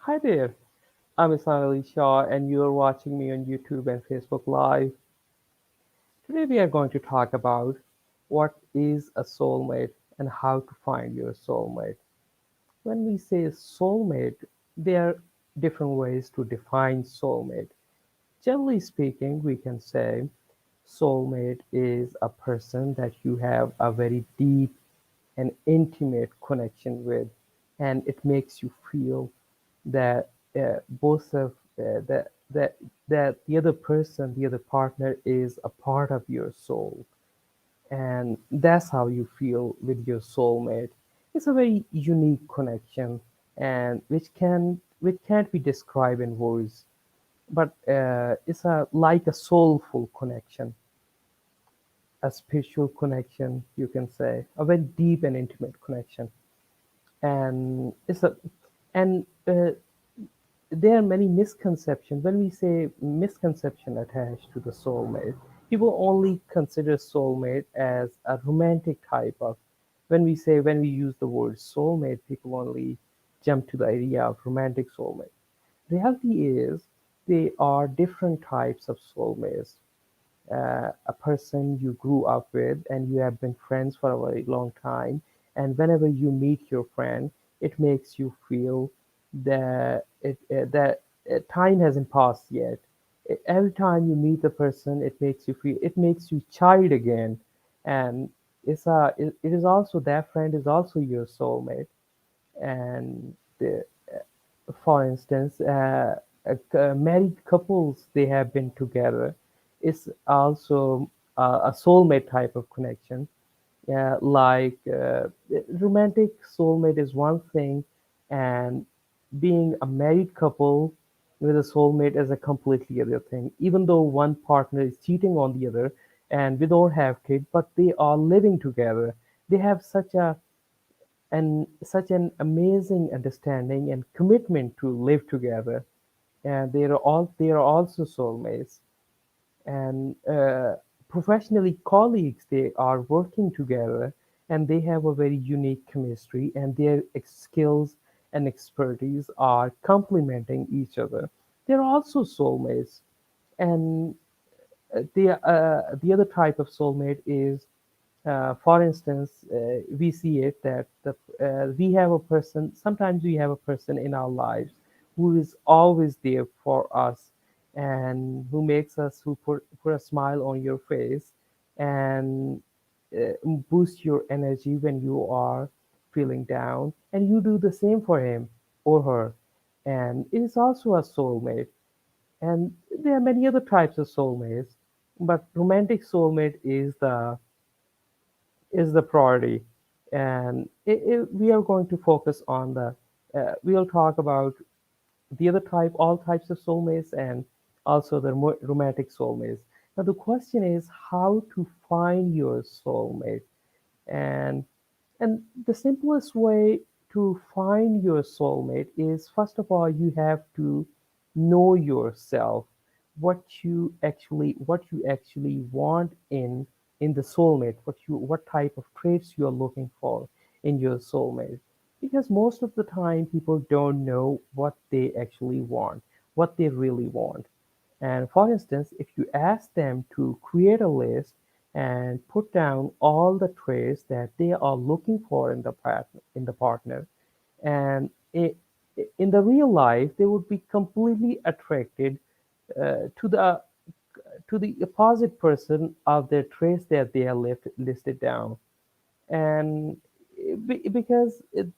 Hi there, I'm Ahsan Ali Shaw, and you're watching me on YouTube and Facebook Live. Today, we are going to talk about what is a soulmate and how to find your soulmate. When we say soulmate, there are different ways to define soulmate. Generally speaking, we can say soulmate is a person that you have a very deep and intimate connection with, and it makes you feel that both of that the other person, the other partner, is a part of your soul, and that's how you feel with your soulmate. It's a very unique connection, and which can't be described in words, but it's a like a soulful connection, a spiritual connection, you can say, a very deep and intimate connection, and it's a and there are many misconceptions. When we say misconception attached to the soulmate, people only consider soulmate as a romantic type of. When we use the word soulmate, people only jump to the idea of romantic soulmate. Reality is there are different types of soulmates. A person you grew up with and you have been friends for a very long time, and whenever you meet your friend, it makes you feel that time hasn't passed yet. Every time you meet the person, it makes you child again, and it is also that friend is also your soulmate. And for instance, married couples, they have been together. It's also a soulmate type of connection. Yeah, like romantic soulmate is one thing, and being a married couple with a soulmate is a completely other thing. Even though one partner is cheating on the other, and we don't have kids, but they are living together. They have such an amazing understanding and commitment to live together, and they are also soulmates. And professionally colleagues, they are working together, and they have a very unique chemistry, and their skills and expertise are complementing each other. They're also soulmates. And the other type of soulmate is, for instance, we see it that we have a person. Sometimes we have a person in our lives who is always there for us, and who makes us who put a smile on your face, and boost your energy when you are feeling down, and you do the same for him or her, and it is also a soulmate. And there are many other types of soulmates, but romantic soulmate is the priority. And we are going to focus on we'll talk about the other type, all types of soulmates, and also the romantic soulmates. Now, the question is how to find your soulmate. And the simplest way to find your soulmate is, first of all, you have to know yourself, what you actually want in the soulmate, what type of traits you are looking for in your soulmate. Because most of the time people don't know what they actually want, what they really want. And for instance, if you ask them to create a list and put down all the traits that they are looking for in the partner, and in the real life, they would be completely attracted to the opposite person of their traits that they are listed down. And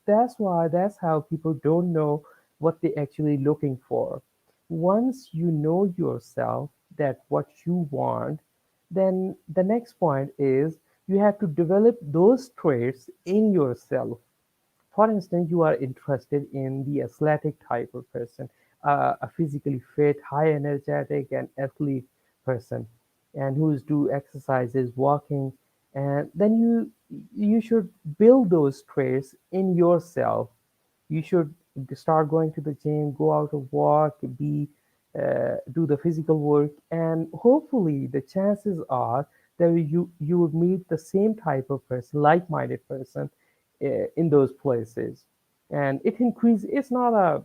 that's how people don't know what they're actually looking for. Once you know yourself, that what you want, then the next point is you have to develop those traits in yourself. For instance, you are interested in the athletic type of person, a physically fit, high energetic, and athlete person, and who's do exercises, walking, and then you should build those traits in yourself. You should start going to the gym, go out and walk, do the physical work, and hopefully the chances are that you would meet the same type of person, like-minded person, in those places. And it increase. It's not a.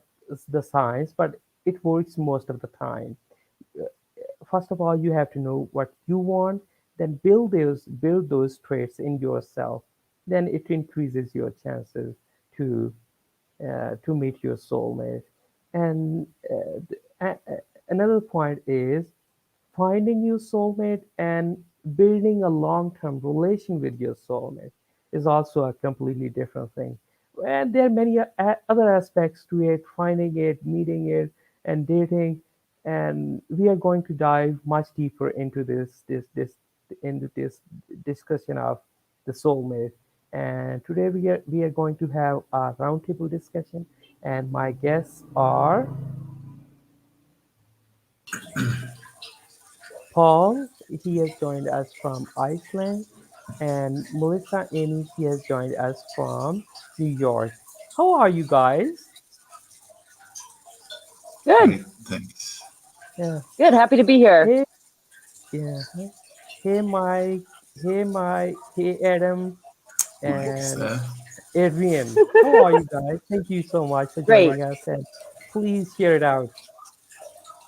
the science, but it works most of the time. First of all, you have to know what you want, then build those traits in yourself. Then it increases your chances to to meet your soulmate. And another point is finding your soulmate and building a long-term relation with your soulmate is also a completely different thing. And there are many other aspects to it, finding it, meeting it, and dating. And we are going to dive much deeper into this discussion of the soulmate. And today we are going to have a roundtable discussion, and my guests are Paul. He has joined us from Iceland, and Melissa Amy. She has joined us from New York. How are you guys? Good. Great, thanks. Yeah. Good. Happy to be here. Hey, yeah. Hey, Mike. Hey, Mike. Hey, Adam, Mike, and sir. Adrian. How are you guys? Thank you so much for Great. joining us, and please share it out.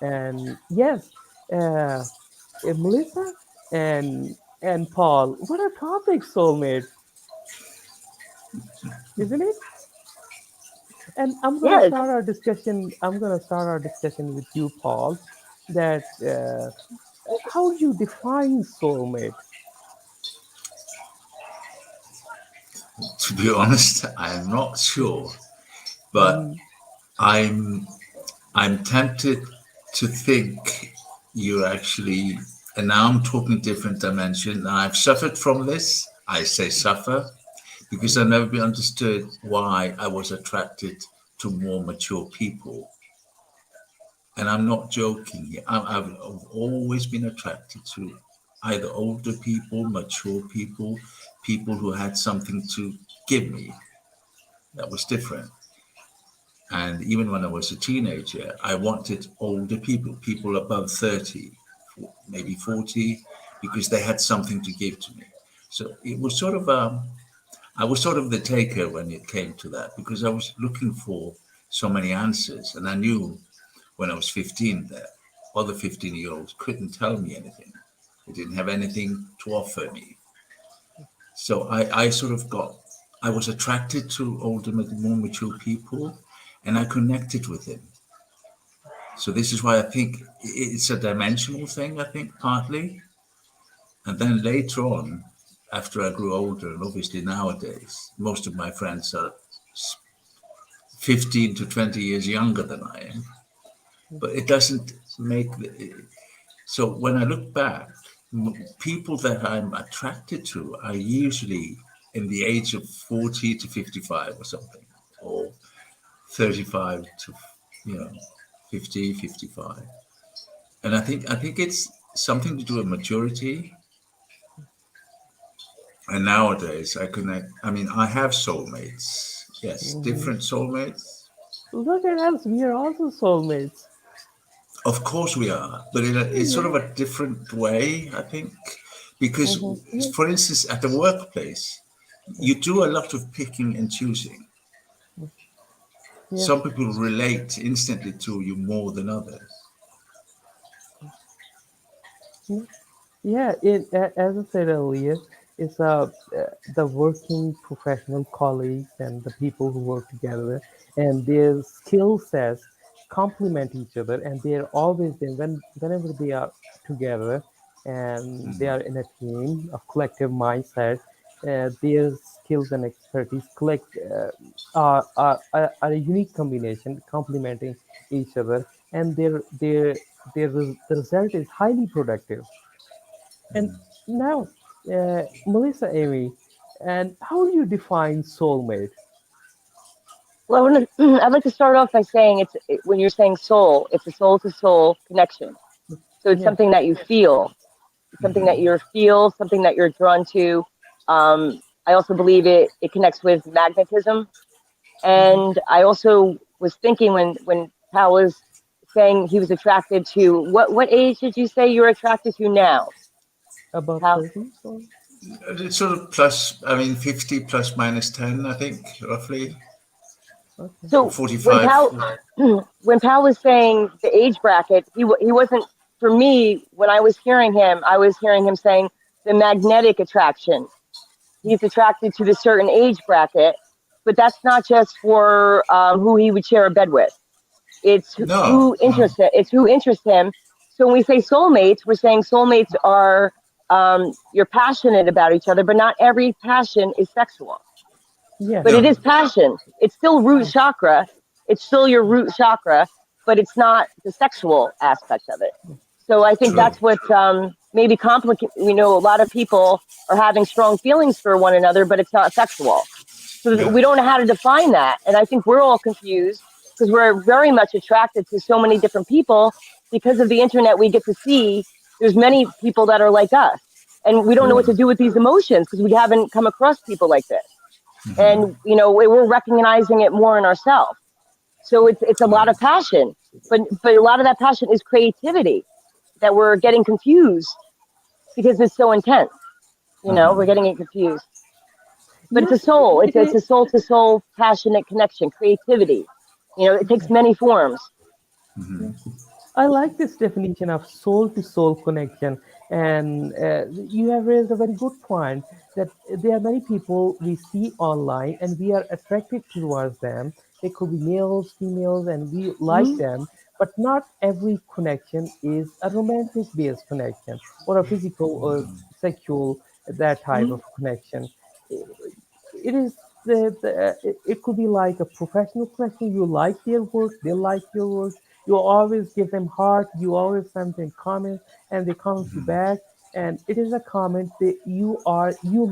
And yes, Melissa and Paul, what a topic, soulmate, isn't it? And Yes. I'm gonna start our discussion with you, Paul. That how do you define soulmate? To be honest, I'm not sure, but Hmm. I'm I'm tempted to think you're actually, and now I'm talking different dimension. And I've suffered from this. I say suffer because I never understood why I was attracted to more mature people. And I'm not joking here. I've always been attracted to either older people, mature people, people who had something to give me that was different. And even when I was a teenager, I wanted older people, people above 30, maybe 40, because they had something to give to me. So it was sort of, I was sort of the taker when it came to that, because I was looking for so many answers. And I knew when I was 15 that other 15-year-olds couldn't tell me anything. They didn't have anything to offer me. So I sort of I was attracted to older, more mature people, and I connected with them. So this is why I think it's a dimensional thing, I think, partly. And then later on, after I grew older, and obviously nowadays, most of my friends are 15 to 20 years younger than I am. But it doesn't make so when I look back, people that I'm attracted to are usually in the age of 40 to 55 or something, or 35 to, you know, 50, 55. And I think it's something to do with maturity. And nowadays I connect, I mean, I have soulmates. Yes, Hmm. different soulmates. Look at us, we are also soulmates. Of course we are, but it's sort Yeah. of a different way, I think, because, Hmm. Yeah. for instance, at the workplace, you do a lot of picking and choosing. Yes. Some people relate instantly to you more than others. Yeah. Yeah, as I said earlier, it's the working professional colleagues and the people who work together, and their skill sets complement each other, and they're always there whenever they are together, and they are in a team of collective mindset. Their skills and expertise are a unique combination, complementing each other, and the result is highly productive. And now, Melissa, Amy, and how do you define soulmate? Well, I'd like to start off by saying when you're saying soul, it's a soul to soul connection. So it's Yes. something that you feel, something that you feel, something that you're drawn to. I also believe it connects with magnetism. Mhm. And I also was thinking when Pal was saying he was attracted to what age did you say you're attracted to now, Above Pal? 30, so It's sort of plus, I mean, 50 plus minus 10, I think, roughly. Okay. So when 45. When Pal was saying the age bracket, he wasn't, for me, when I was hearing him saying the magnetic attraction. He's attracted to the certain age bracket, but that's not just for who he would share a bed with. It's No, no. who interests him. So when we say soulmates, we're saying soulmates are you're passionate about each other, but not every passion is sexual. Yes. But it No. is passion. It's still root chakra. It's still your root chakra, but it's not the sexual aspect of it. So I think True. that's what maybe complicate. We know a lot of people are having strong feelings for one another, but it's not sexual. So Yeah. we don't know how to define that. And I think we're all confused because we're very much attracted to so many different people because of the internet. We get to see there's many people that are like us, and we don't know what to Yes. do with these emotions because we haven't come across people like this. Hmm. And we're recognizing it more in ourselves. So it's a lot of Right. passion, but a lot of that passion is creativity that we're getting confused because it's so intense. We're getting it confused. But it's a Yes, soul. it It's is. a soul to soul passionate connection, creativity. It takes many forms. Hmm. I like this definition of soul to soul connection. And you have raised a very good point that there are many people we see online and we are attracted towards them. They could be males, females, and we like Hmm. them. But not every connection is a romantic based connection or a physical or sexual, that type Hmm. of connection. It is it could be like a professional connection. You like their work, they like your work. You always give them heart. You always send them comments, and they comment you back. And it is a comment that you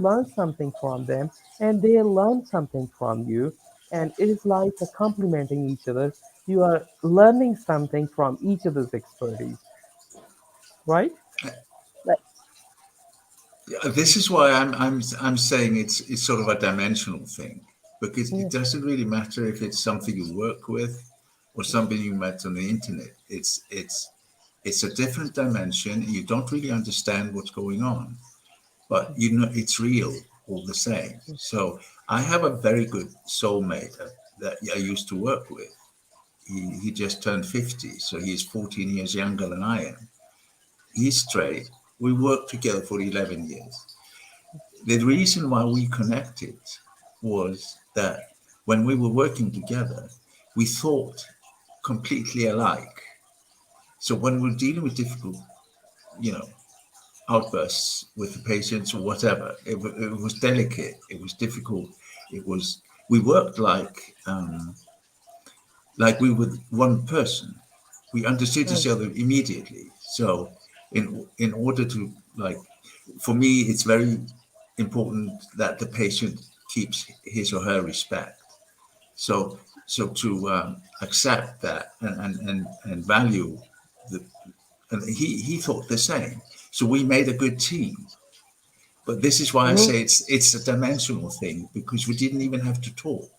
learn something from them, and they learn something from you. And it is like a complimenting each other. You are learning something from each other's expertise, right? But Yeah, this is why I'm saying it's sort of a dimensional thing, because it Yeah. doesn't really matter if it's something you work with or something you met on the internet. It's a different dimension. You don't really understand what's going on, but it's real all the same. So I have a very good soulmate that I used to work with. He just turned 50, so he's 14 years younger than I am. He's straight. We worked together for 11 years. The reason why we connected was that when we were working together, we thought completely alike. So when we're dealing with difficult, you know, outbursts with the patients or whatever, it was delicate, it was difficult, it was, we worked like we were one person. We understood each other immediately. So in order to, like, for me, it's very important that the patient keeps his or her respect. So to accept that and value the, and he thought the same. So we made a good team. But this is why I hmm say it's a dimensional thing, because we didn't even have to talk.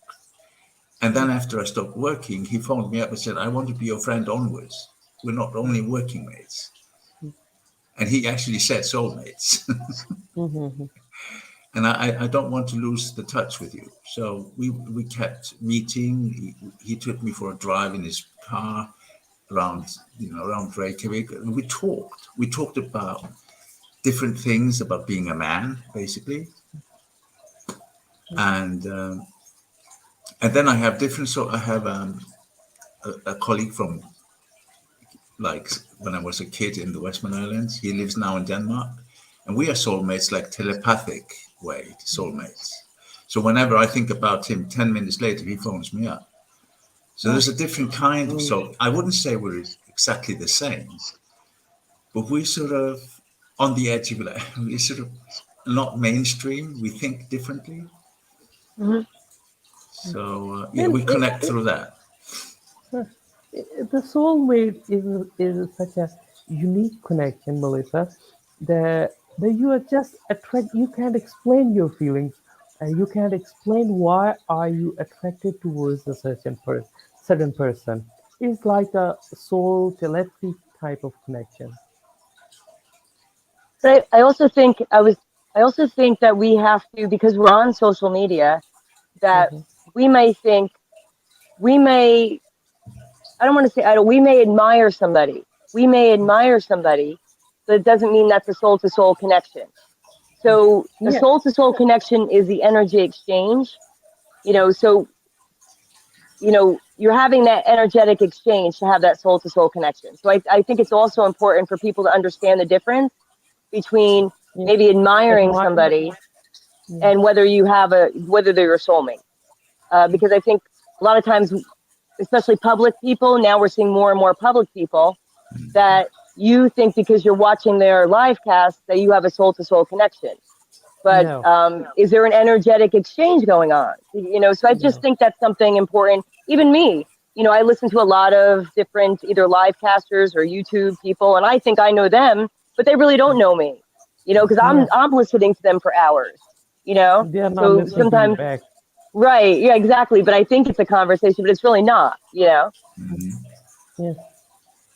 And then after I stopped working, he phoned me up and said, "I want to be your friend onwards. We're not only working mates." And he actually said soulmates. Mm-hmm. And I don't want to lose the touch with you. So we kept meeting. He took me for a drive in his car around Reykjavik. And we talked. We talked about different things, about being a man, basically. And um, and then I have different. So I have a colleague from, like, when I was a kid in the Westman Islands. He lives now in Denmark, and we are soulmates, like telepathic way soulmates. So whenever I think about him, 10 minutes later he phones me up. So there's a different kind of soul. I wouldn't say we're exactly the same, but we're sort of on the edge of it. We're sort of not mainstream. We think differently. hmm So yeah, And we connect through that. the soulmate is such a unique connection, Melissa, that you are just attract. You can't explain your feelings, and you can't explain why are you attracted towards a certain person. It's like a soul telepathy type of connection. But I also think that we have to, because we're on social media, that Mhm. we may think we may, I don't want to say, we may admire somebody. We may admire somebody, but it doesn't mean that's a soul to soul connection. So a Yeah, soul to soul connection is the energy exchange, so, you're having that energetic exchange to have that soul to soul connection. So I think it's also important for people to understand the difference between yeah. maybe admiring Admire, somebody yeah, and whether whether they're your soulmate. Because I think a lot of times, especially public people, now we're seeing more and more public people that you think because you're watching their live cast that you have a soul to soul connection. But no, is there an energetic exchange going on? So I just no, think that's something important. Even me, I listen to a lot of different either live casters or YouTube people, and I think I know them, but they really don't know me, because yeah. I'm listening to them for hours, They are not So listening to you sometimes, back. right, yeah, exactly. But I think it's a conversation, but it's really not. Yes.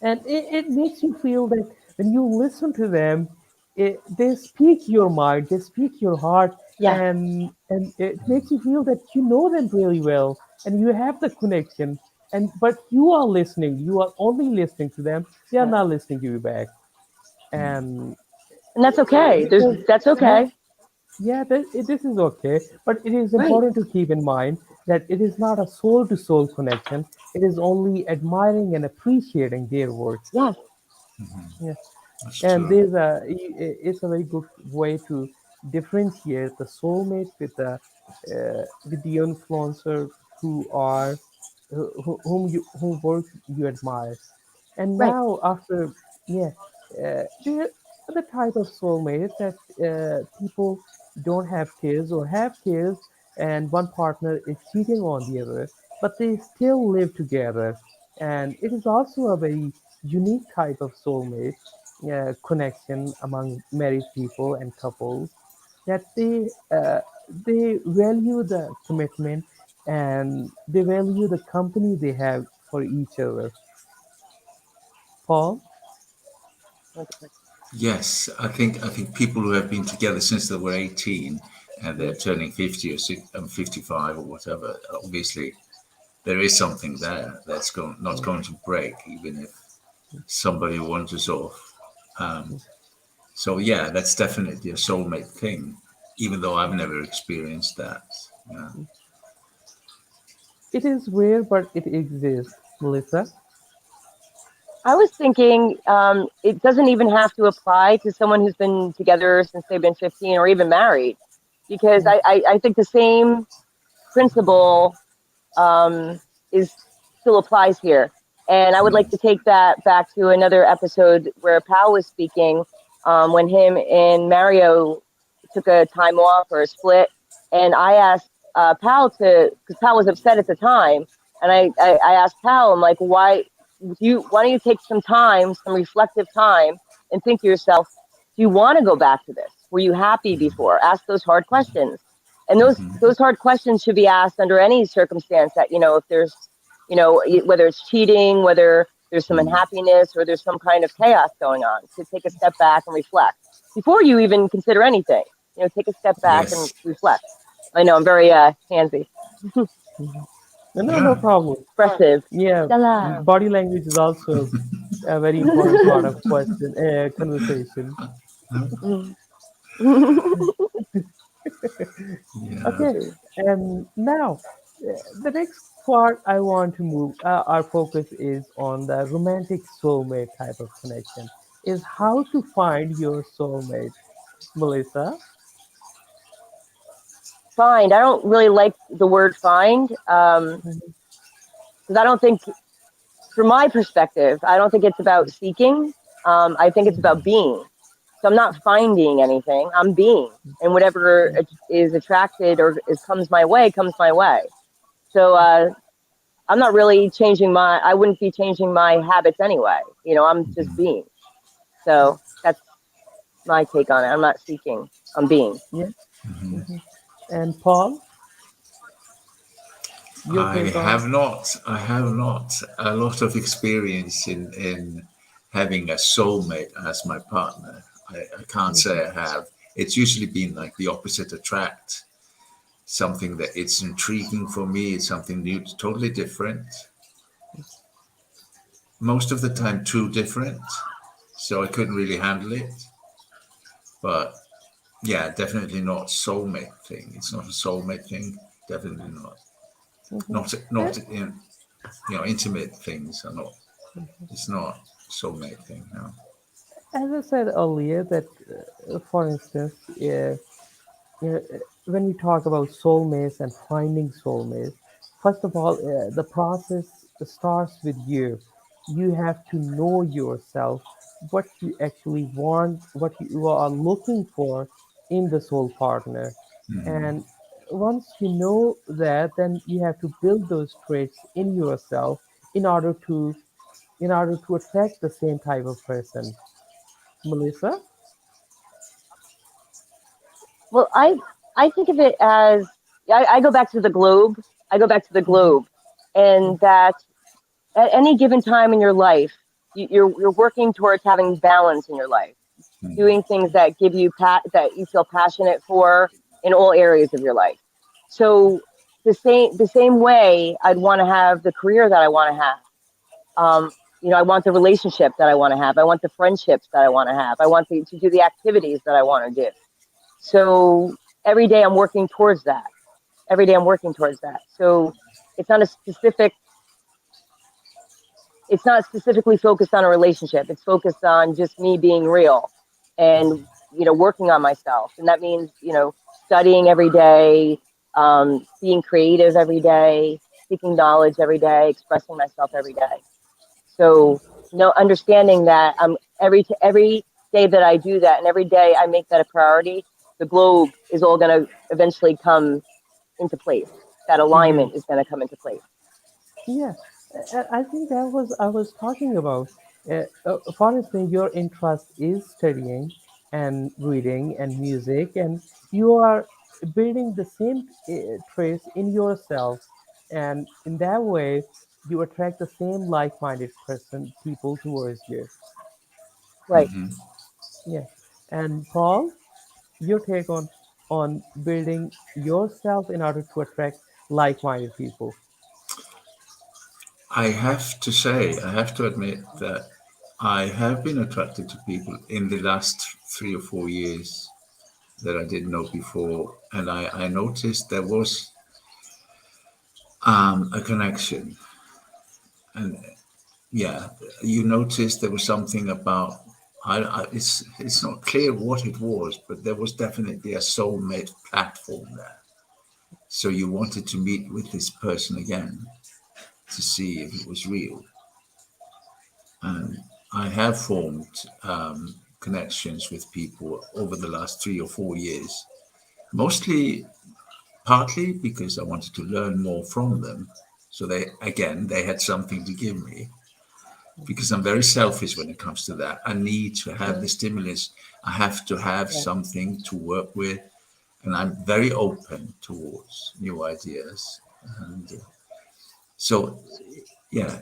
And it makes you feel that when you listen to them, they speak your mind, they speak your heart, Yeah, and it makes you feel that you know them really well and you have the connection. And but you are listening, you are only listening to them. They are not listening to you back. And and that's okay. because That's yeah, okay. yeah, this is okay, but it is Right. important to keep in mind that it is not a soul to soul connection. It is only admiring and appreciating their work. Yes. Yeah. That's And true. it's a very good way to differentiate the soulmate with the influencer who are whom work you admire. And Right. now after, yeah, there are the type of soulmates that people don't have kids or have kids, and one partner is cheating on the other, but they still live together. And it is also a very unique type of soulmate connection among married people and couples, that they value the commitment and they value the company they have for each other. Paul? Yes, I think people who have been together since they were 18 and they're Yeah. turning 50 or 55 or whatever, obviously there is something there that's not Mm, going to break, even if somebody wanders off. mm. So yeah, that's definitely a soulmate thing, even though I've never experienced that. Yeah. It is rare, but it exists, Melissa. I was thinking it doesn't even have to apply to someone who's been together since they've been 15 or even married, because Mm, I think the same principle is still applies here. And I would like to take that back to another episode where Pal was speaking when him and Mario took a time off or a split. And I asked Pal because Pal was upset at the time. And I asked Pal, I'm like, why don't you take some time, some reflective time, and think to yourself, do you want to go back to this? Were you happy before? Ask those hard questions. And those hard questions should be asked under any circumstance that, if there's, whether it's cheating, whether there's some unhappiness or there's some kind of chaos going on, to take a step back and reflect before you even consider anything. Take a step back and Yes. reflect. I know I'm very handsy, mhm. No, no Yeah. problem. expressive. Yeah, Ta-da. body language is also a very important part of conversation. Yeah. Okay, and now the next part I want to move, our focus is on the romantic soulmate type of connection, is how to find your soulmate, Melissa. Find. I don't really like the word find Mhm, because I don't think, from my perspective, I don't think it's about seeking. I think it's about being. So I'm not finding anything. I'm being, and whatever is attracted or is comes my way comes my way. So I'm not really changing my. I wouldn't be changing my habits anyway. I'm just being. So that's my take on it. I'm not seeking. I'm being. yeah. Mhm. And Paul, your I take on? have not. I have not a lot of experience in having a soulmate as my partner. I can't say I have. It's usually been like the opposite attract. something that it's intriguing for me. It's something new, totally different. Most of the time, too different. So I couldn't really handle it. But yeah, definitely not soulmate thing. It's not a soulmate thing. Definitely not. Mhm. Not in, intimate things are not. It's not soulmate thing. No. As I said earlier, that for instance, when we talk about soulmates and finding soulmates, first of all, the process starts with you. You have to know yourself, what you actually want, what you are looking for in the soul partner. Mhm. And once you know that, then you have to build those traits in yourself in order to attract the same type of person. Melissa? Well, I think of it as I go back to the globe. I go back to the Mhm. globe, and that at any given time in your life, you're working towards having balance in your life, doing things that give you that you feel passionate for in all areas of your life. So the same way, I'd want to have the career that I want to have. I want the relationship that I want to have. I want the friendships that I want to have. I want to do the activities that I want to do. So every day I'm working towards that. Every day I'm working towards that. So it's not a specific, it's not specifically focused on a relationship. It's focused on just me being real and, working on myself. And that means, studying every day, being creative every day, seeking knowledge every day, expressing myself every day. So no, understanding that every day that I do that and every day I make that a priority, the globe is all going to eventually come into place. That Mhm. alignment is going to come into place. Yeah, I think that was I was talking about. For instance, your interest is studying and reading and music, and you are building the same traits in yourself, and in that way, you attract the same like-minded people towards you. Right. Yeah, and Paul, your take on building yourself in order to attract like-minded people. I have to say, I have to admit that I have been attracted to people in the last 3 or 4 years that I didn't know before. And I noticed there was a connection. And yeah, you noticed there was something about, it's not clear what it was, but there was definitely a soulmate platform there. So you wanted to meet with this person again to see if it was real. And I have formed connections with people over the last 3 or 4 years, mostly partly because I wanted to learn more from them. So they had something to give me because I'm very selfish when it comes to that. I need to have the stimulus. I have to have Yeah. something to work with, and I'm very open towards new ideas. And so, yeah,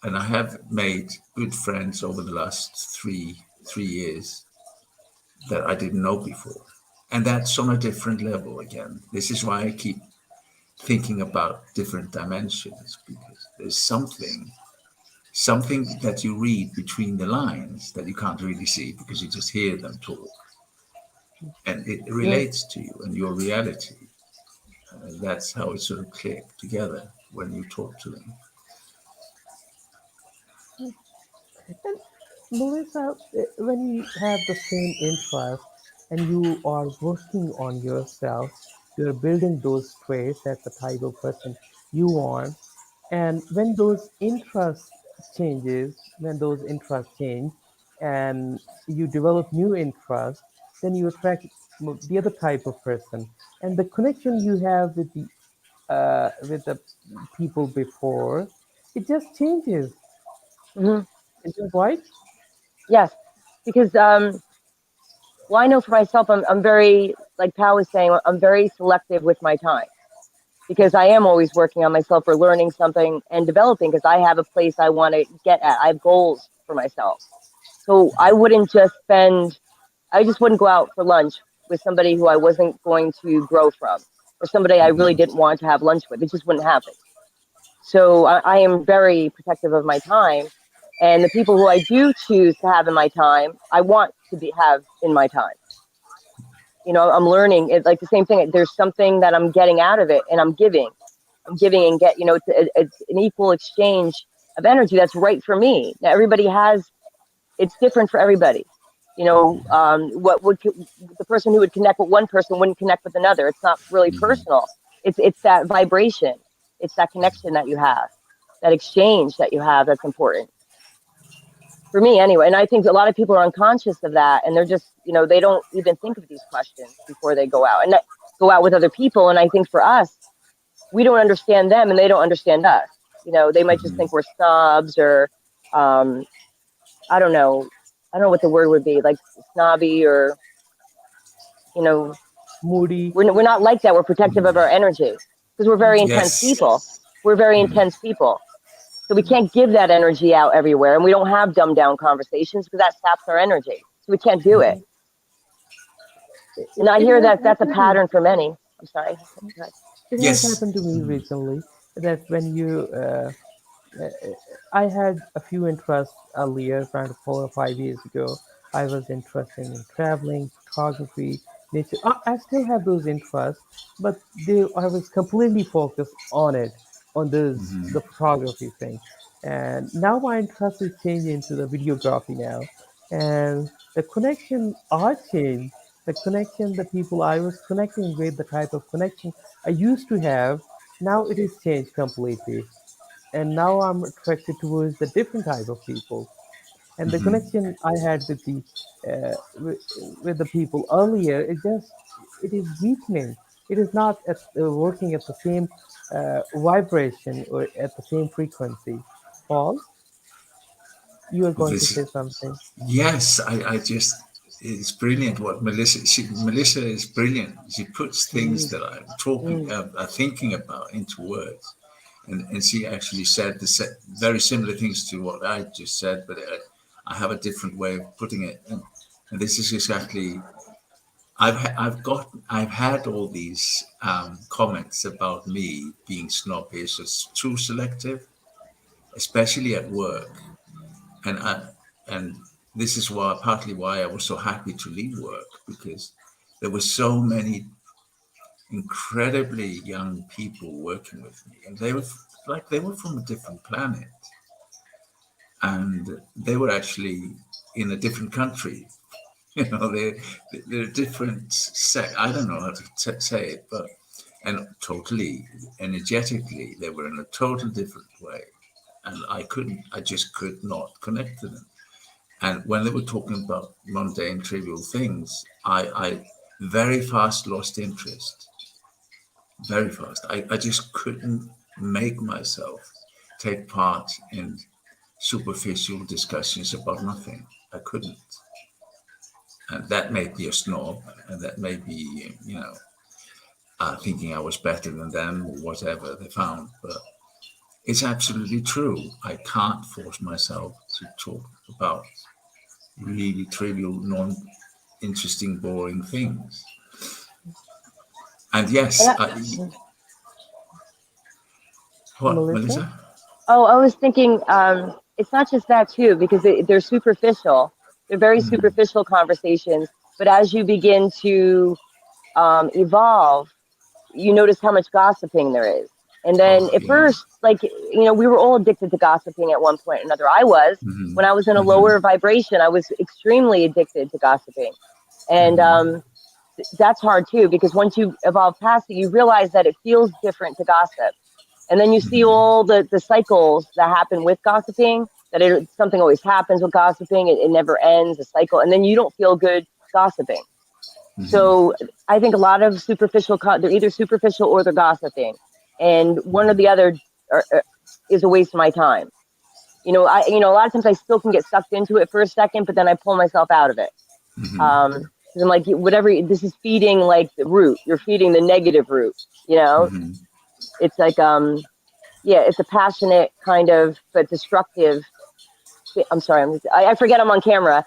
and I have made good friends over the last three years that I didn't know before. And that's on a different level again. This is why I keep thinking about different dimensions because there's something that you read between the lines that you can't really see because you just hear them talk. And it Mm. relates to you and your reality. That's how it sort of click together when you talk to them. And Melissa, when you have the same interest and you are working on yourself, you're building those traits, that's the type of person you want. And when those interests change and you develop new interests, then you attract the other type of person. And the connection you have with the people before, it just changes. Hmm. Is that right? Yes, because well, I know for myself, I'm very, like Pal was saying, I'm very selective with my time because I am always working on myself or learning something and developing because I have a place I want to get at. I have goals for myself. So I just wouldn't go out for lunch with somebody who I wasn't going to grow from. or somebody I really didn't want to have lunch with. It just wouldn't happen. So I am very protective of my time, and the people who I do choose to have in my time, I want to have in my time. You know, I'm learning. It's like the same thing. There's something that I'm getting out of it, and I'm giving and get. You know, it's an equal exchange of energy that's right for me. Now, everybody has. It's different for everybody. You know, what would the person who would connect with one person wouldn't connect with another. It's not really personal. It's that vibration. It's that connection that you have, that exchange that you have that's important. For me anyway. And I think a lot of people are unconscious of that, and they're just, you know, they don't even think of these questions before they go out and go out with other people. And I think for us, we don't understand them and they don't understand us. You know, they might just think we're snobs or I don't know what the word would be, like snobby or, you know, Moody. we're not like that. We're protective of our energy because we're very intense people. We're very intense people. So we can't give that energy out everywhere, and we don't have dumbed down conversations because that saps our energy. So we can't do it. And I hear that that's a pattern for many. I'm sorry. It has happened to me recently that when I had a few interests earlier, around 4 or 5 years ago. I was interested in traveling, photography, nature. I still have those interests, but I was completely focused on it, on the photography thing. And now my interest is changing to the videography now. And the connection are changed. The connection, the people I was connecting with, the type of connection I used to have, now it is changed completely, and now I'm attracted towards the different type of people. And the connection I had with the people earlier, it is weakening. It is not working at the same vibration or at the same frequency. Paul, you are going to This, say something. yes, I just, it's brilliant what Melissa is brilliant. She puts things that I'm thinking about into words. And she actually said very similar things to what I just said, but I have a different way of putting it. And this is exactly, I've had all these comments about me being snobbish, it's too selective, especially at work. And this is partly why I was so happy to leave work, because there were so many incredibly young people working with me, and they were from a different planet, and they were actually in a different country. You know, they're different set. I don't know how to say it, but and totally energetically, they were in a total different way, and I just could not connect to them. And when they were talking about mundane, trivial things, I very fast lost interest. Very fast. I just couldn't make myself take part in superficial discussions about nothing. I couldn't. And that may be a snob, and that may be, thinking I was better than them or whatever they found. But it's absolutely true. I can't force myself to talk about really trivial, non-interesting, boring things. And yes, what, Melissa? Melissa? Oh, I was thinking, it's not just that too, because they're superficial. They're very superficial conversations. But as you begin to evolve, you notice how much gossiping there is. And then at first, like, you know, we were all addicted to gossiping at one point or another. I was. When I was in a lower vibration, I was extremely addicted to gossiping. And that's hard too, because once you evolve past it, you realize that it feels different to gossip. And then you see all the cycles that happen with gossiping, that something always happens with gossiping. It never ends, a cycle. And then you don't feel good gossiping. So I think a lot of they're either superficial or they're gossiping. And one or the other is a waste of my time. A lot of times I still can get sucked into it for a second, but then I pull myself out of it. Because I'm like, whatever, this is feeding like the root. You're feeding the negative root, you know? It's like, it's a passionate kind of, but destructive. I'm sorry, I forget I'm on camera.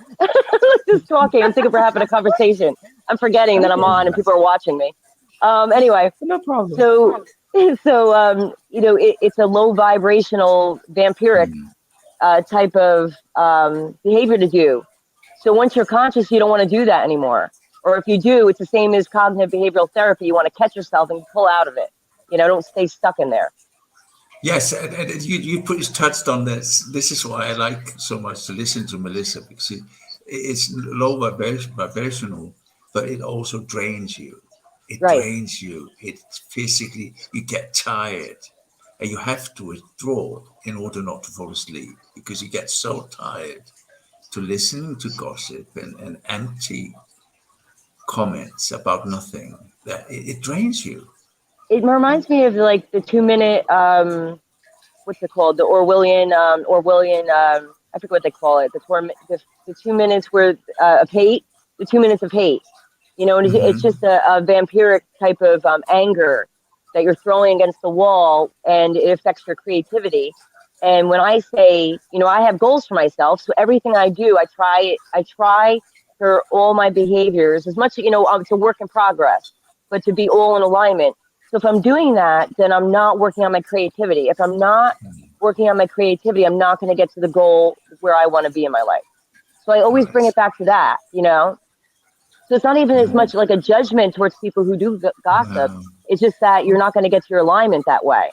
Just talking. I'm thinking we're having a conversation. I'm forgetting that I'm on and people are watching me. Anyway, No problem. so it's a low vibrational vampiric Mm. type of behavior to do. So once you're conscious, you don't want to do that anymore. Or if you do, it's the same as cognitive behavioral therapy. You want to catch yourself and pull out of it. Don't stay stuck in there. Yes, and you touched on this. This is why I like so much to listen to Melissa, because it's low vibrational, but it also drains you. It Right. drains you. It physically, you get tired, and you have to withdraw in order not to fall asleep because you get so tired to listening to gossip and empty comments about nothing that it drains you. It reminds me of like the 2 minute, what's it called? The Orwellian, I forget what they call it. The 2 minutes where of hate, the 2 minutes of hate. And it's Hmm. just a vampiric type of anger that you're throwing against the wall, and it affects your creativity. And when I say, I have goals for myself, so everything I do, I try for all my behaviors as much, it's a work in progress, but to be all in alignment. So if I'm doing that, then I'm not working on my creativity. If I'm not working on my creativity, I'm not going to get to the goal where I want to be in my life. So I always bring it Nice. back to that. So it's not even as much like a judgment towards people who do gossip. No. It's just that you're not going to get to your alignment that way.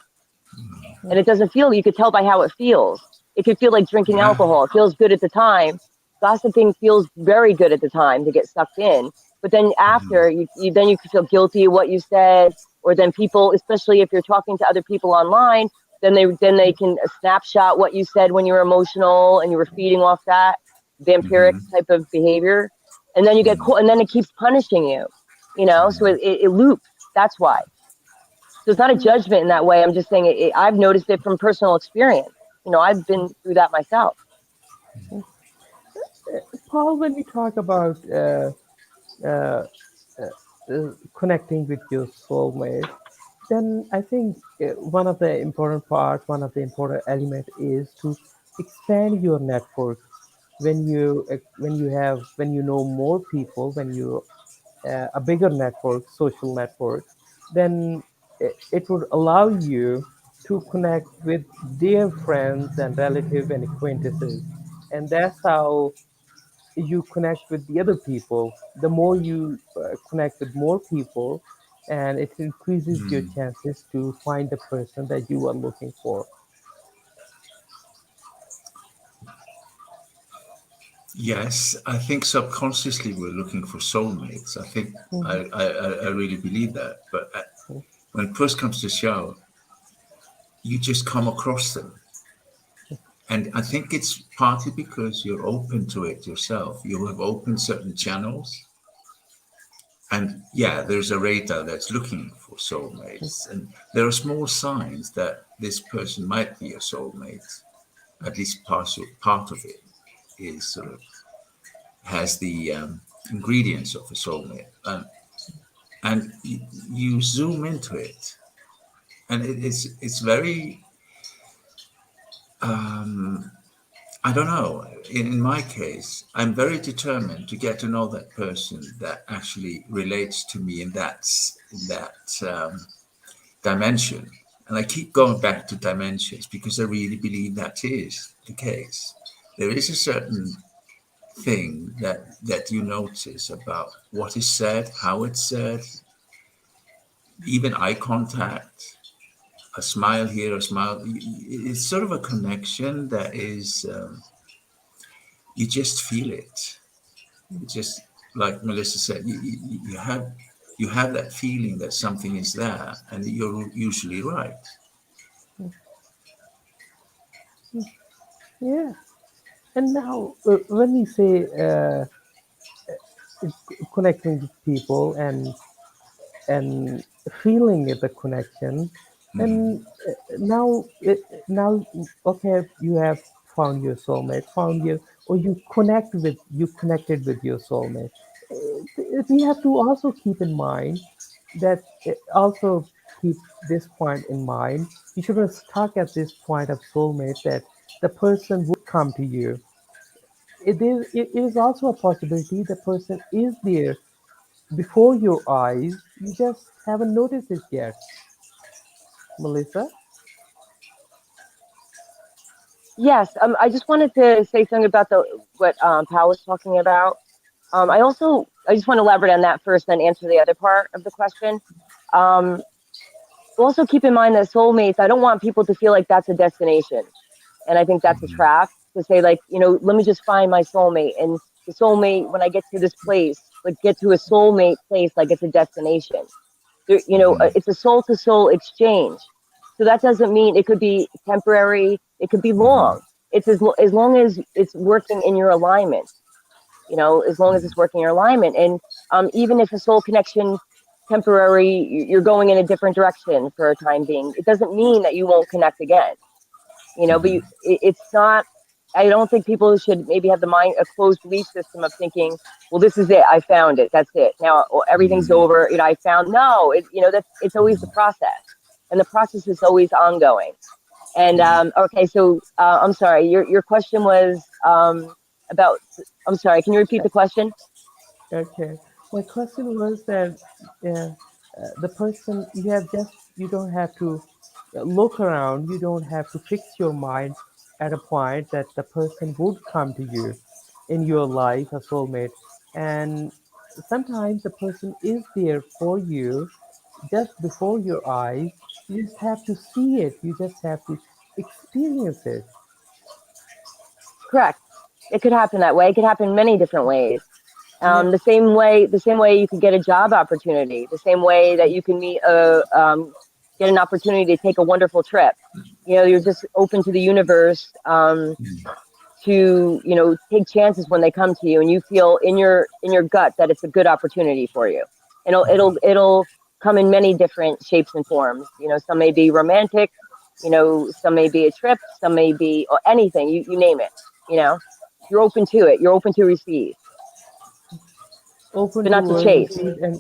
And it doesn't feel, you could tell by how it feels. It could feel like drinking Yeah. alcohol. It feels good at the time. Gossiping feels very good at the time to get sucked in. But then after, you could feel guilty of what you said. Or then people, especially if you're talking to other people online, then they can snapshot what you said when you were emotional and you were feeding off that vampiric Hmm. type of behavior. And then you get caught, and then it keeps punishing you. So it loops. That's why. So it's not a judgment in that way. I'm just saying I've noticed it from personal experience. I've been through that myself. Paul, when we talk about uh, connecting with your soulmate, then I think one of the important parts, one of the important element is to expand your network. When you know more people, when you a bigger network, social network, then it would allow you to connect with their friends and relatives and acquaintances, and that's how you connect with the other people. The more you connect with more people, and it increases your chances to find the person that you are looking for. Yes, I think subconsciously we're looking for soulmates. I think Mhm. I really believe that. But when push comes to shove, you just come across them. And I think it's partly because you're open to it yourself. You have opened certain channels. And yeah, there's a radar that's looking for soulmates. And there are small signs that this person might be a soulmate. At least part of it is sort of has the ingredients of a soulmate. And you zoom into it. And it's very, I don't know. In my case, I'm very determined to get to know that person that actually relates to me in that dimension. And I keep going back to dimensions because I really believe that is the case. There is a certain thing that you notice about what is said, how it's said, even eye contact, a smile here, a smile. It's sort of a connection that is you just feel it. It's just like Melissa said, you have that feeling that something is there, and you're usually right. Yeah. And now, when we say connecting with people and feeling the connection, then now okay, you have found your soulmate, found your or you connected with your soulmate. We have to also keep in mind that also keep this point in mind. You shouldn't stuck at this point of soulmate that the person would come to you. It is also a possibility the person is there before your eyes. You just haven't noticed it yet. Melissa? Yes, I just wanted to say something about the what Pal was talking about. I just want to elaborate on that first, then answer the other part of the question. Um, Also keep in mind that soulmates, I don't want people to feel like that's a destination. And I think that's a trap to say, like, let me just find my soulmate. And the soulmate, when I get to this place, like get to a soulmate place, like it's a destination. It's a soul to soul exchange. So that doesn't mean it could be temporary, it could be long. It's as long as it's working in your alignment, as long as it's working in your alignment. And even if a soul connection temporary, you're going in a different direction for a time being, it doesn't mean that you won't connect again. But it's not. I don't think people should maybe have a closed belief system of thinking, well, this is it. I found it. That's it. Now everything's over. I found no. It's always the process, and the process is always ongoing. And okay, so I'm sorry. Your question was about. I'm sorry. Can you repeat the question? Okay. My question was that the person you don't have to look around, you don't have to fix your mind at a point that the person would come to you in your life, a soulmate. And sometimes the person is there for you just before your eyes. You just have to see it, you just have to experience it. Correct. It could happen that way. It could happen many different ways. Yeah. The same way you could get a job opportunity, the same way that you can get an opportunity to take a wonderful trip. You're just open to the universe to take chances when they come to you, and you feel in your gut that it's a good opportunity for you. And it'll come in many different shapes and forms. Some may be romantic. Some may be a trip. Some may be or anything. You name it. You're open to it. You're open to receive, Open but not to towards chase. receive, and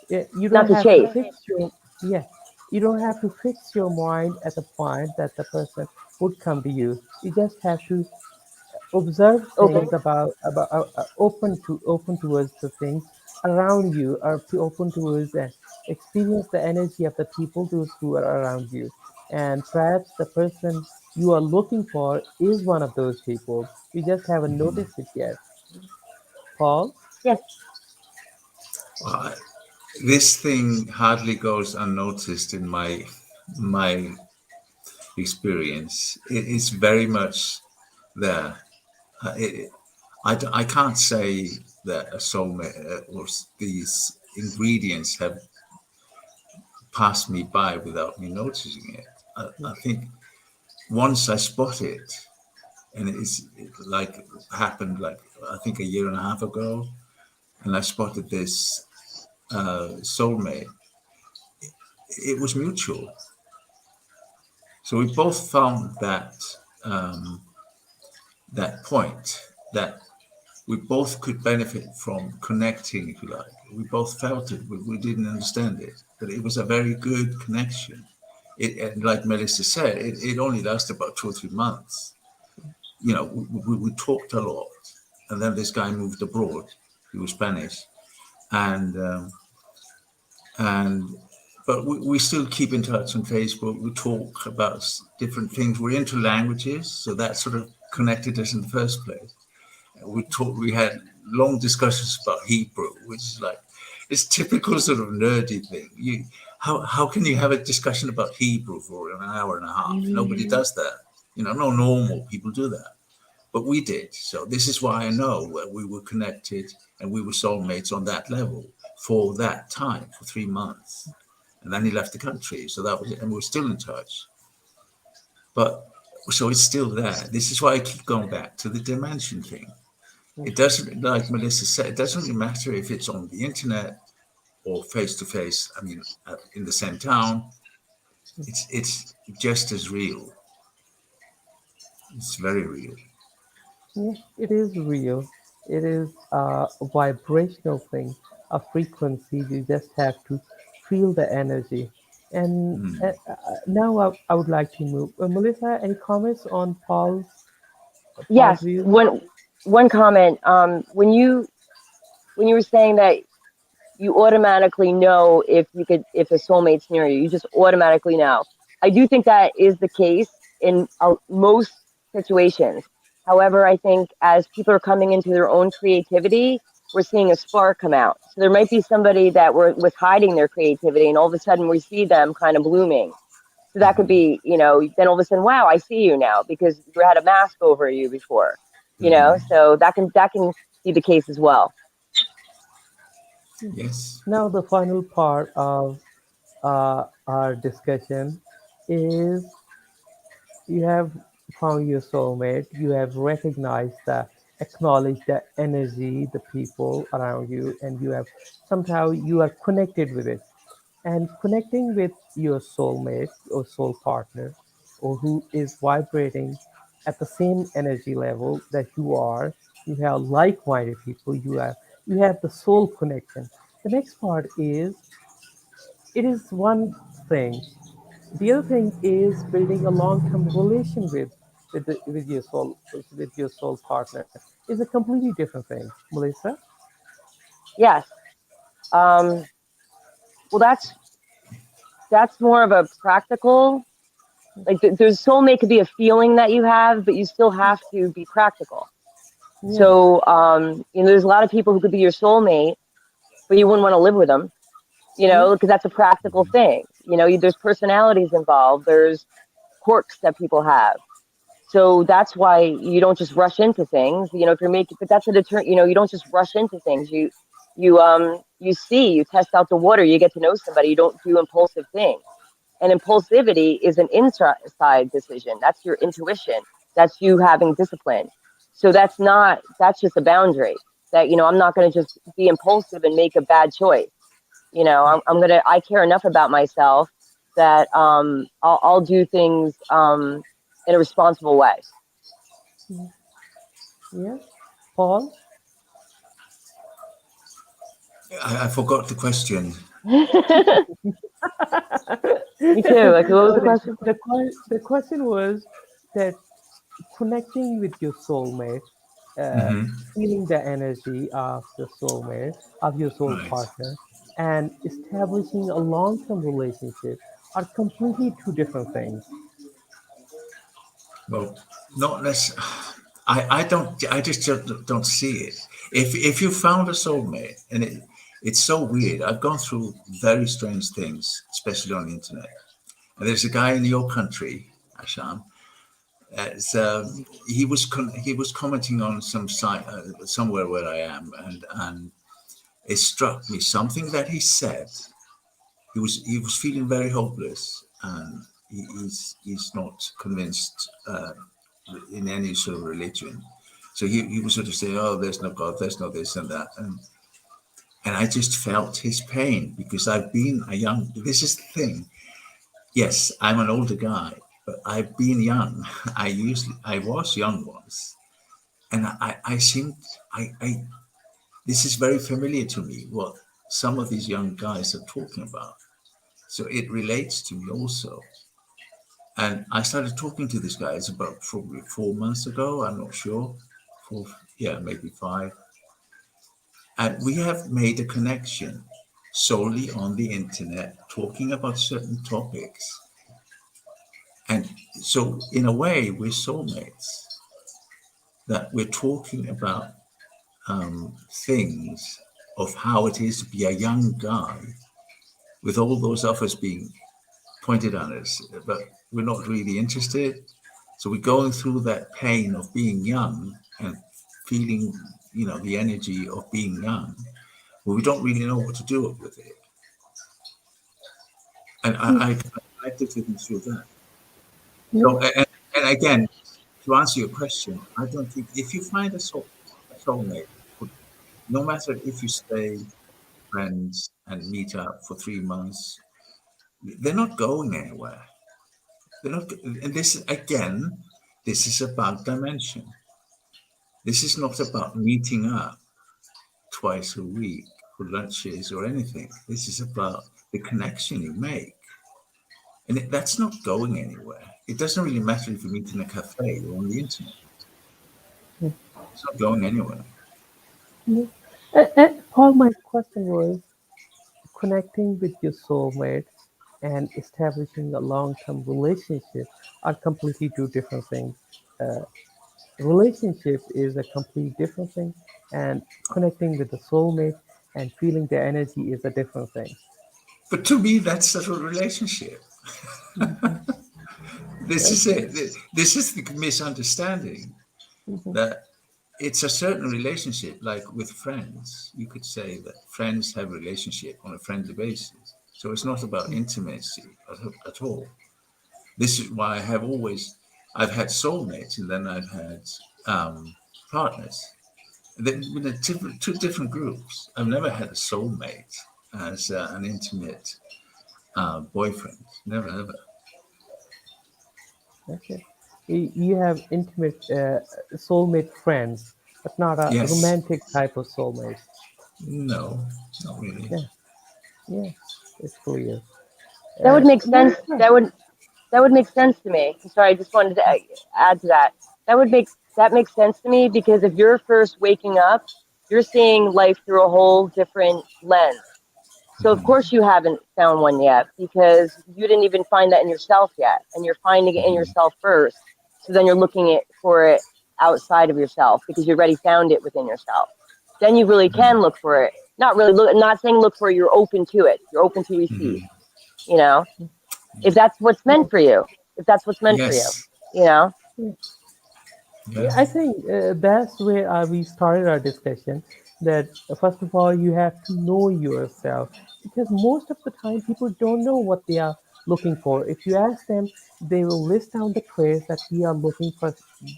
you Not don't to have to chase. fix your yeah you don't have to fix your mind at the point that the person would come to you. You just have to observe Open. things about open towards the things around you, or to open towards and experience the energy of the people those who are around you. And perhaps the person you are looking for is one of those people. You just haven't noticed it yet. Paul? Yes. Well, this thing hardly goes unnoticed in my experience. It is very much there. I can't say that a soulmate or these ingredients have passed me by without me noticing it. I think once I spot it, and it like happened like I think a year and a half ago, and I spotted this soulmate. It was mutual. So we both found that point that we both could benefit from connecting, if you like. We both felt it. We didn't understand it, but it was a very good connection. And like Melissa said, it only lasted about 2 or 3 months. We talked a lot, and then this guy moved abroad. He was Spanish, and and but we still keep in touch on Facebook. We talk about different things. We're into languages, so that sort of connected us in the first place. We had long discussions about Hebrew, which is like it's typical sort of nerdy thing. How can you have a discussion about Hebrew for an hour and a half? Nobody does that. No normal people do that. But we did. So this is why I know we were connected and we were soulmates on that level for that time, for 3 months. And then he left the country. So that was it. And we're still in touch. But so it's still there. This is why I keep going back to the dimension thing. It doesn't, like Melissa said, it doesn't really matter if it's on the internet or face to face. I mean, in the same town, it's just as real. It's very real. Yeah, it is real. It is a vibrational thing, a frequency. You just have to feel the energy. And now I would like to move. Melissa, any comments on Paul's Yes. views? One comment. When you were saying that you automatically know if a soulmate's near you. You just automatically know. I do think that is the case in most situations. However, I think as people are coming into their own creativity, we're seeing a spark come out. So there might be somebody that was hiding their creativity, and all of a sudden we see them kind of blooming. So that could be, then all of a sudden, wow, I see you now because you had a mask over you before, So that can be the case as well. Yes. Now, the final part of our discussion is you have found your soulmate, you have recognized that, acknowledged the energy, the people around you, and you have somehow you are connected with it. And connecting with your soulmate or soul partner, or who is vibrating at the same energy level that you are, you have like-minded people, you have the soul connection. The next part is it is one thing. The other thing is building a long-term relation with your soul partner is a completely different thing. Melissa? Yes. Well, that's more of a practical. Like there's soulmate could be a feeling that you have, but you still have to be practical. Yes. So, there's a lot of people who could be your soulmate, but you wouldn't want to live with them, Yes. because that's a practical thing. There's personalities involved. There's quirks that people have. So that's why you don't just rush into things. If you're making, but that's a deterrent. You don't just rush into things. You test out the water. You get to know somebody. You don't do impulsive things. And impulsivity is an inside decision. That's your intuition. That's you having discipline. So that's just a boundary that, I'm not going to just be impulsive and make a bad choice. I care enough about myself that I'll do things in a responsible way. Yes. Paul? I forgot the question. Me too. Like, what was the Okay. question? The question was that connecting with your soulmate, uh, feeling the energy of the soulmate, of your soul Right. partner, and establishing a long-term relationship are completely two different things. Well, not less. I just don't see it. If you found a soulmate, and it's so weird. I've gone through very strange things, especially on the internet. And there's a guy in your country, Asham. As he was commenting on some site somewhere where I am, and it struck me something that he said. He was feeling very hopeless, and he's not convinced in any sort of religion. So he was sort of saying, "Oh, there's no God, there's no this and that," and I just felt his pain because I've been a young. This is the thing. Yes, I'm an older guy, but I've been young. I was young once, and I seem I this is very familiar to me. What some of these young guys are talking about. So it relates to me also. And I started talking to this guy. It's about probably 4 months ago. I'm not sure. Yeah, maybe 5. And we have made a connection solely on the internet, talking about certain topics. And so, in a way, we're soulmates. That we're talking about things of how it is to be a young guy with all those offers being pointed at us, but we're not really interested. So we're going through that pain of being young and feeling, the energy of being young, but we don't really know what to do with it. And I connected with him through that. So, and again, to answer your question, I don't think if you find a soulmate, no matter if you stay friends and meet up for 3 months, they're not going anywhere. They're not, and this is about dimension. This is not about meeting up twice a week for lunches or anything. This is about the connection you make. And that's not going anywhere. It doesn't really matter if you meet in a cafe or on the internet. It's not going anywhere. Paul, my question was connecting with your soulmate and establishing a long-term relationship are completely two different things. Uh, Relationship is a complete different thing, and connecting with the soulmate and feeling the energy is a different thing. But to me, that's a relationship. Mhm. This is Okay. it. This is the misunderstanding Mhm. that it's a certain relationship, like with friends. You could say that friends have a relationship on a friendly basis. So it's not about intimacy at all. This is why I've had soulmates and then I've had partners. They've been two different groups. I've never had a soulmate as an intimate boyfriend. Never ever. Okay. You have intimate soulmate friends, but not a Yes. romantic type of soulmate. No, not really. Yeah, yeah, it's clear. That would make sense. Melissa. That would make sense to me. I'm sorry, I just wanted to add to that. That makes sense to me because if you're first waking up, you're seeing life through a whole different lens. So of Hmm. course you haven't found one yet because you didn't even find that in yourself yet, and you're finding it in Hmm. yourself first. So then you're looking for it outside of yourself because you already found it within yourself. Then you really can look for it. Not really look. Not saying look for it. You're open to it. You're open to receive. Hmm. You know, if that's what's meant for you. If that's what's meant for you. Yes. You know. Yeah, Yeah. yeah, I think that's where we started our discussion. That first of all, you have to know yourself because most of the time people don't know what they are looking for. If you ask them, they will list down the traits that we are looking for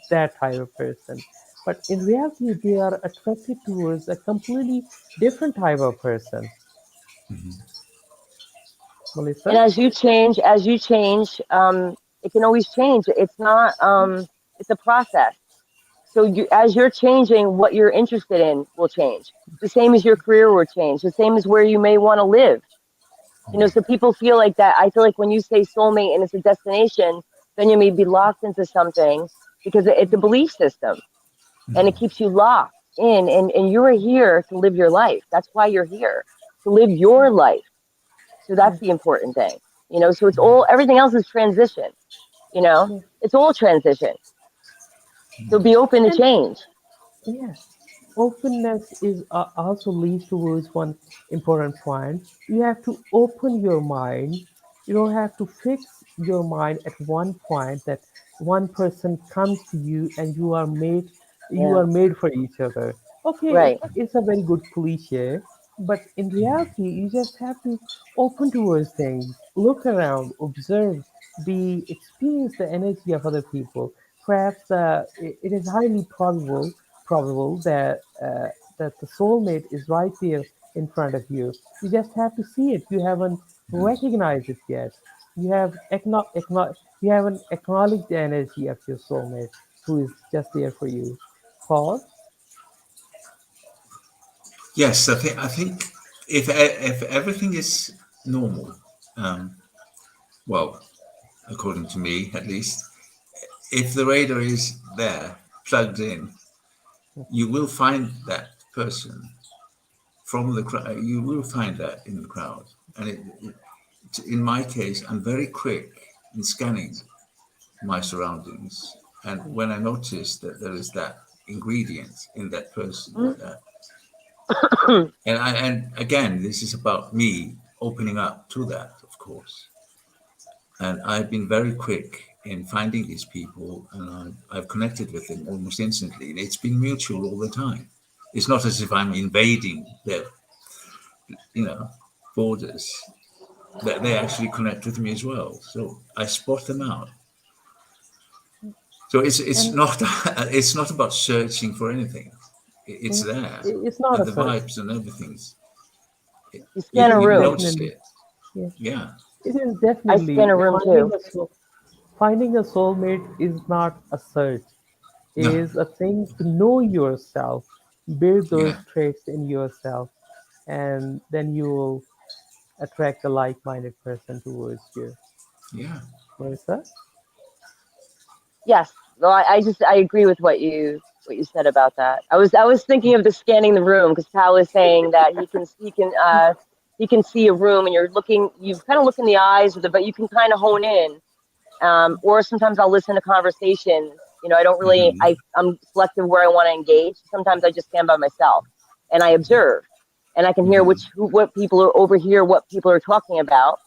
that type of person. But in reality, they are attracted towards a completely different type of person. And Melissa? as you change, it can always change. It's not. It's a process. So as you're changing, what you're interested in will change. The same as your career will change. The same as where you may want to live. You know, so people feel like that. I feel like when you say soulmate and it's a destination, then you may be locked into something because it's a belief system and it keeps you locked in. And you are here to live your life. That's why you're here to live your life. So that's Yeah, the important thing. You know, so it's all everything else is transition. You know, yeah. it's all transition. So be open to And change. yeah, openness is also leads towards one important point. You have to open your mind. You don't have to fix your mind at one point that one person comes to you and you Yeah. are made for each other. Okay, Right. it's a very good cliche, but in reality, you just have to open towards things, look around, observe, be experience the energy of other people. Perhaps it is highly probable that that the soulmate is right there in front of you. You just have to see it. You haven't recognized it yet. You haven't acknowledged the energy of your soulmate who is just there for you. Paul? Yes. I think if everything is normal, um, well, according to me at least, if the radar is there plugged in, you will find that person from the crowd. You will find that in the crowd, and in my case, I'm very quick in scanning my surroundings, and when I notice that there is that ingredient in that person, and again, this is about me opening up to that, of course. And I've been very quick in finding these people, and I've connected with them almost instantly. And it's been mutual all the time. It's not as if I'm invading their, you know, borders. That they actually connect with me as well. So I spot them out. So it's And not it's not about searching for anything. It's yeah, there, it's not and a the search. vibes and everything's. You You scan a It is you room. notice definitely, it. yeah, Yeah. it is I scan definitely a room too. finding a soulmate is not a search. It No. is a thing to know yourself, build Yeah. those traits in yourself, and then you will attract a like-minded person towards you. Yeah. Marissa? Yes. No, I agree with what you said about that. I was thinking of the scanning the room because Pal was saying that he can he can see a room and you kind of look in the eyes, but you can kind of hone in. Or sometimes I'll listen to conversations. I don't really, Mhm. I'm selective where I want to engage. Sometimes I just stand by myself and I observe, and I can hear Mhm. what people are overhear, what people are talking about,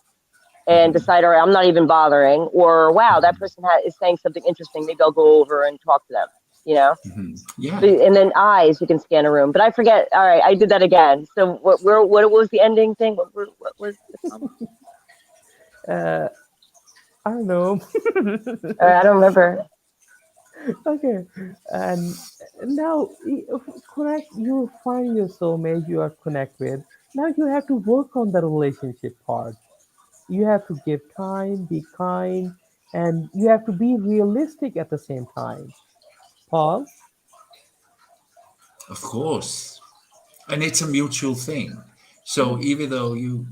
and Mhm. decide, all right, I'm not even bothering, or wow, that person is saying something interesting. Maybe I'll go over and talk to them, you know? Mhm. Yeah. And then eyes, you can scan a room. But I forget. All right, I did that again. So what was the ending thing? What was the comment? Uh, I don't know. I don't remember. Okay, and now connect. You find your soulmate. You are connect with. Now you have to work on the relationship part. You have to give time, be kind, and you have to be realistic at the same time. Paul. Of course. And it's a mutual thing. So even though you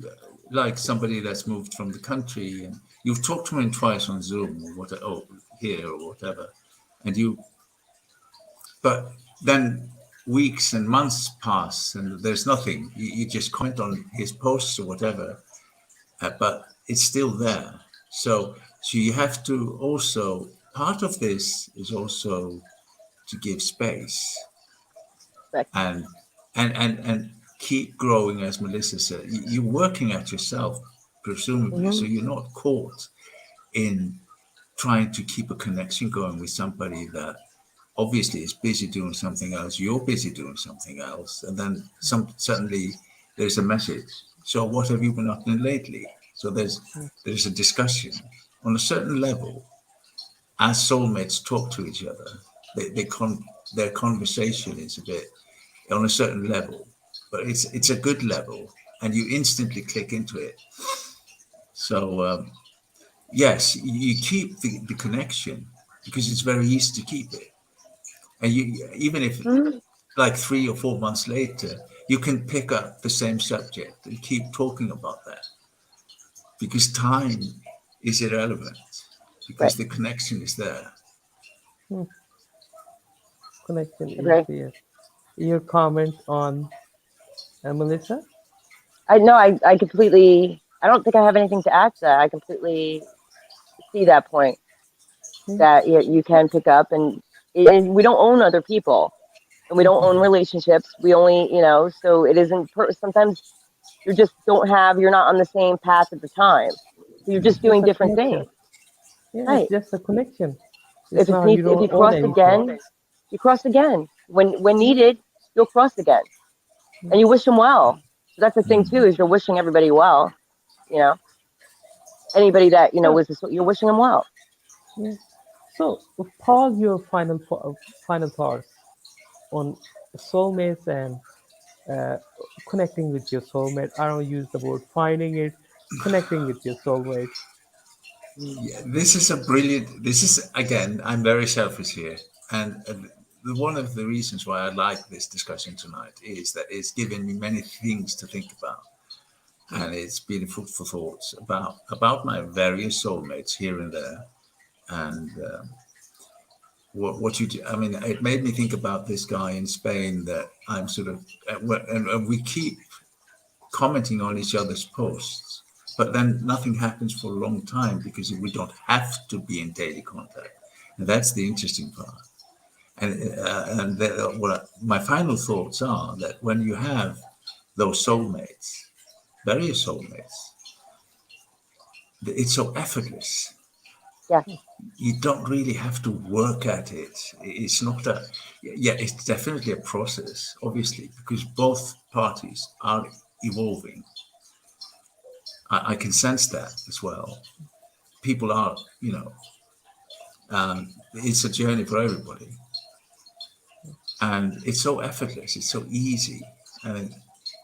like somebody that's moved from the country and you've talked to him twice on Zoom or what, oh, here or whatever, and but then weeks and months pass and there's nothing. You just comment on his posts or whatever, but it's still there. So you have to also, part of this is also to give space Correct. and and keep growing, as Melissa said. You're working at yourself, presumably, Mm-hmm. so you're not caught in trying to keep a connection going with somebody that obviously is busy doing something else. You're busy doing something else, and then suddenly there's a message. So what have you been up to lately? So there's a discussion on a certain level. As soulmates talk to each other, their conversation is a bit on a certain level, but it's a good level, and you instantly click into it. So yes, you keep the connection because it's very easy to keep it, and you even if Mm-hmm. like 3 or 4 months later, you can pick up the same subject and keep talking about that because time is irrelevant Right. because the connection is there. Hmm, connection is Agree. there. Your comment on Melissa? I know. I completely. I don't think I have anything to add to that. I completely see that point. Hmm, That you can pick up, and we don't own other people, and we don't own relationships. We only, so it isn't. Sometimes you just don't have. You're not on the same path at the time. So you're it's just just doing a different connection. things, Yeah, it's right? just a connection. It's If it not you needs, if don't you own cross anything. again, you cross again. When Yeah, needed, you'll cross again, and you wish them well. So that's the thing too, Mm. is you're wishing everybody well. You know, anybody that so was you're wishing them well. yeah. So Paul, your final thoughts on soulmates and uh, connecting with your soulmate. I don't use the word finding it, connecting with your soulmate. Yeah, this is a brilliant. This is again. I'm very selfish here, and one of the reasons why I like this discussion tonight is that it's given me many things to think about, and it's been fruitful thoughts about my various soulmates here and there, and what you do. I mean, it made me think about this guy in Spain that I'm sort of, and we keep commenting on each other's posts, but then nothing happens for a long time because we don't have to be in daily contact, and that's the interesting part. And what my final thoughts are that when you have those soulmates, various soulmates, it's so effortless. Yeah. You don't really have to work at it. It's not a, yeah, it's definitely a process, obviously, because both parties are evolving. I can sense that as well. People are, it's a journey for everybody. And it's so effortless, it's so easy. And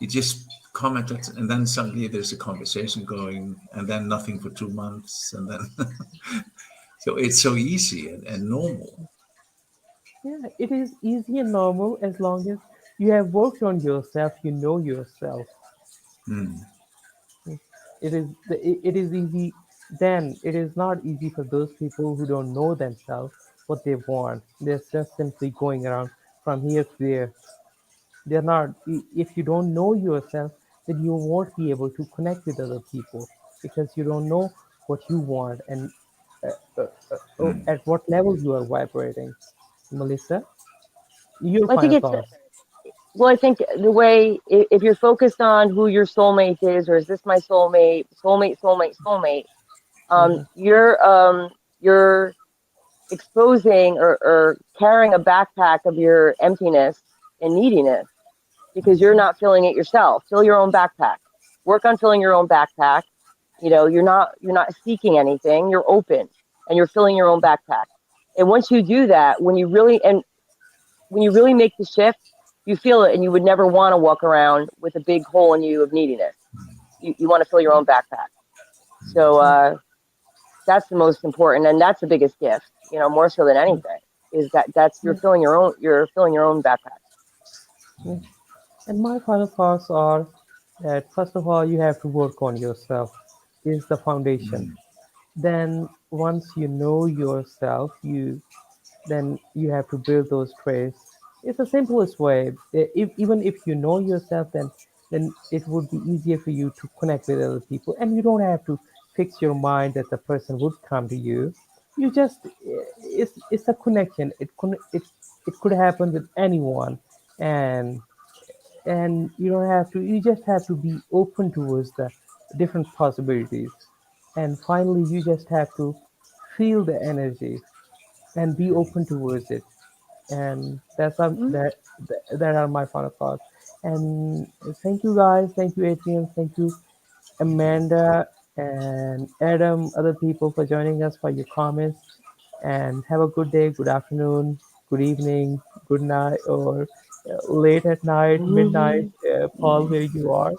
you just comment it, and then suddenly there's a conversation going, and then nothing for 2 months. And then, so it's so easy and normal. Yeah, it is easy and normal as long as you have worked on yourself, you know yourself. Mm. It is easy. Then it is not easy for those people who don't know themselves what they want. They're just simply going around from here to there. They're not. If you don't know yourself, then you won't be able to connect with other people because you don't know what you want and at what level you are vibrating. Melissa, your I think final it's thoughts. well. I think the way if you're focused on who your soulmate is, or is this my soulmate, soulmate, soulmate, soulmate, Mhm, you're exposing or carrying a backpack of your emptiness and neediness because you're not filling it yourself. Fill your own backpack. Work on filling your own backpack. You're not seeking anything. You're open and you're filling your own backpack. And once you do that, when you really make the shift, you feel it, and you would never want to walk around with a big hole in you of neediness. You want to fill your own backpack. So mhm, that's the most important, and that's the biggest gift. More so than anything, is that's mhm, you're filling your own backpack. mhm. And my final thoughts are that first of all, you have to work on yourself, is the foundation. Then once you know yourself, then you have to build those traits. It's the simplest way. Even if you know yourself, then it would be easier for you to connect with other people, and you don't have to fix your mind that the person would come to you. You just it's a connection. It could happen with anyone, and you don't have to. You just have to be open towards the different possibilities, and finally, you just have to feel the energy and be open towards it. And Mhm. that are my final thoughts. And thank you guys, thank you Adrian, thank you Amanda and Adam, other people for joining us, for your comments. And have a good day, good afternoon, good evening, good night, or late at night, midnight, Paul, where you are.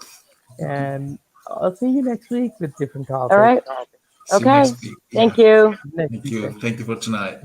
And I'll see you next week with different All topics. right. See you Okay. next week. Thank Yeah. you. Next Thank week. you. Thank you for tonight.